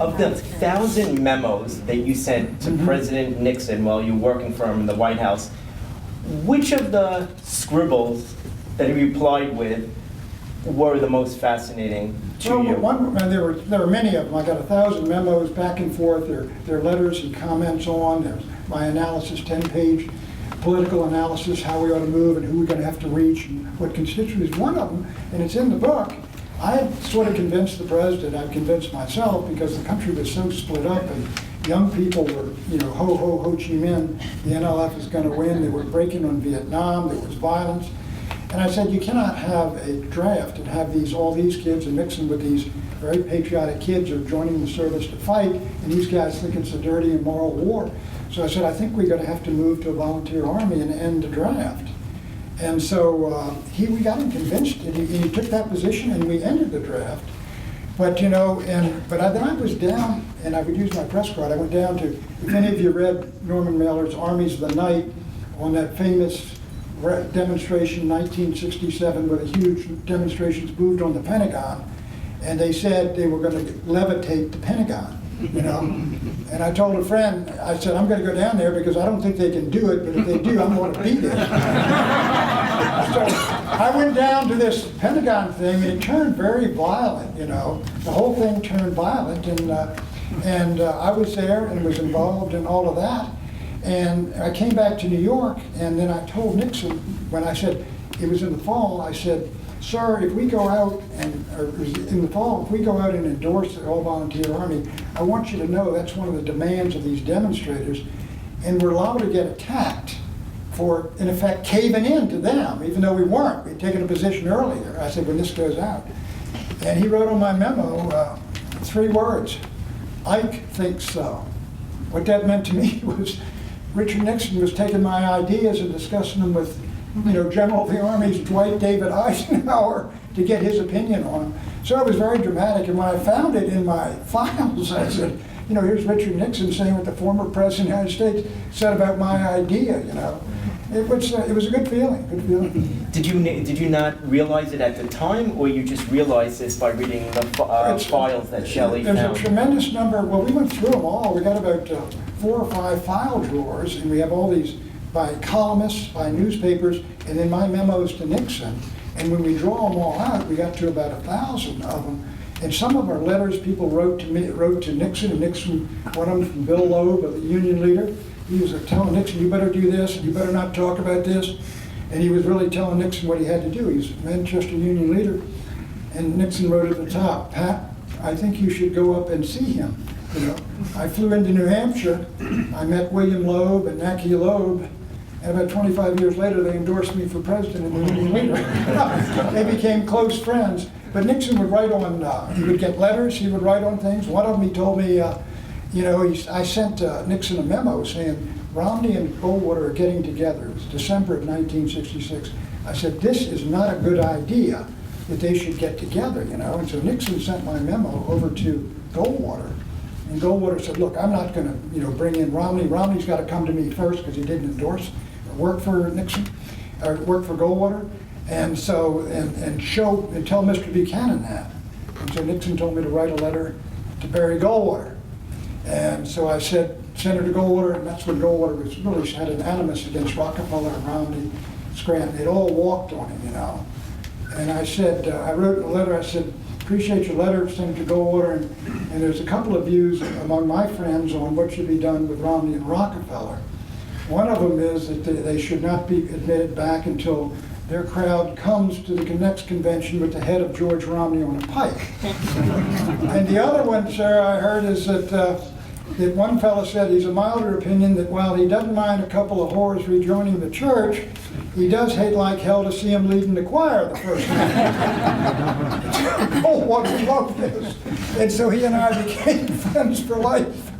Of the 1,000 memos that you sent to President Nixon while you were working for him in the White House, which of the scribbles that he replied with were the most fascinating to you? There were many of them. I got 1,000 memos back and forth. There are letters and comments on. There's my analysis, 10-page political analysis, how we ought to move and who we're going to have to reach and what constituencies. One of them, and it's in the book, I had sort of convinced the president, I'd convinced myself, because the country was so split up and young people were, Ho Chi Minh, the NLF is going to win. They were breaking on Vietnam, there was violence. And I said, you cannot have a draft and have all these kids and mixing with these very patriotic kids who are joining the service to fight, and these guys think it's a dirty and immoral war. So I said, I think we're going to have to move to a volunteer army and end the draft. And so we got him convinced, and he took that position, and we ended the draft. But then I was down, and I would use my press card. I went down to, if any of you read Norman Mailer's Armies of the Night, on that famous demonstration in 1967 where the huge demonstrations moved on the Pentagon, and they said they were going to levitate the Pentagon. And I told a friend, I said, I'm going to go down there because I don't think they can do it, but if they do, I'm going to beat it. So I went down to this Pentagon thing, and it turned very violent, The whole thing turned violent, and I was there and was involved in all of that. And I came back to New York, and then I told Nixon, when I said, it was in the fall, I said, sir, if we go out in the fall, if we go out and endorse the all-volunteer army, I want you to know that's one of the demands of these demonstrators, and we're allowed to get attacked for, in effect, caving in to them, even though we weren't. We'd taken a position earlier. I said, when this goes out. And he wrote on my memo 3 words, Ike thinks so. What that meant to me was Richard Nixon was taking my ideas and discussing them with General of the Army's Dwight David Eisenhower to get his opinion on them. So it was very dramatic, and when I found it in my files, I said, here's Richard Nixon saying what the former President of the United States said about my idea, It was a good feeling, Did you not realize it at the time, or you just realized this by reading the files that Shelley found? There's a tremendous number. Well, we went through them all. We got about 4 or 5 file drawers, and we have all these by columnists, by newspapers, and then my memos to Nixon. And when we draw them all out, we got to about 1,000 of them. And some of our letters people wrote to Nixon, and Nixon, one of them from Bill Loeb, the union leader. He was telling Nixon, you better do this, and you better not talk about this. And he was really telling Nixon what he had to do. He's a Manchester union leader. And Nixon wrote at the top, Pat, I think you should go up and see him. I flew into New Hampshire. I met William Loeb and Naki Loeb. And about 25 years later, they endorsed me for president and the union leader. They became close friends. But Nixon would write on, he would get letters, he would write on things. One of them, he told me, I sent Nixon a memo saying, Romney and Goldwater are getting together. It was December of 1966. I said, this is not a good idea that they should get together, And so Nixon sent my memo over to Goldwater. And Goldwater said, look, I'm not going to, bring in Romney. Romney's got to come to me first because he didn't endorse or work for Nixon, or work for Goldwater. And so, and tell Mr. Buchanan that. And so Nixon told me to write a letter to Barry Goldwater. And so I said, Senator Goldwater, and that's when Goldwater was really had an animus against Rockefeller and Romney, Scranton. They'd all walked on him, And I said, I wrote a letter, I said, appreciate your letter, Senator Goldwater, and there's a couple of views among my friends on what should be done with Romney and Rockefeller. One of them is that they should not be admitted back until their crowd comes to the next convention with the head of George Romney on a pike. And the other one, sir, I heard is that one fellow said he's a milder opinion that while he doesn't mind a couple of whores rejoining the church, he does hate like hell to see him leading the choir the first night. Oh, what a love this. And so he and I became friends for life.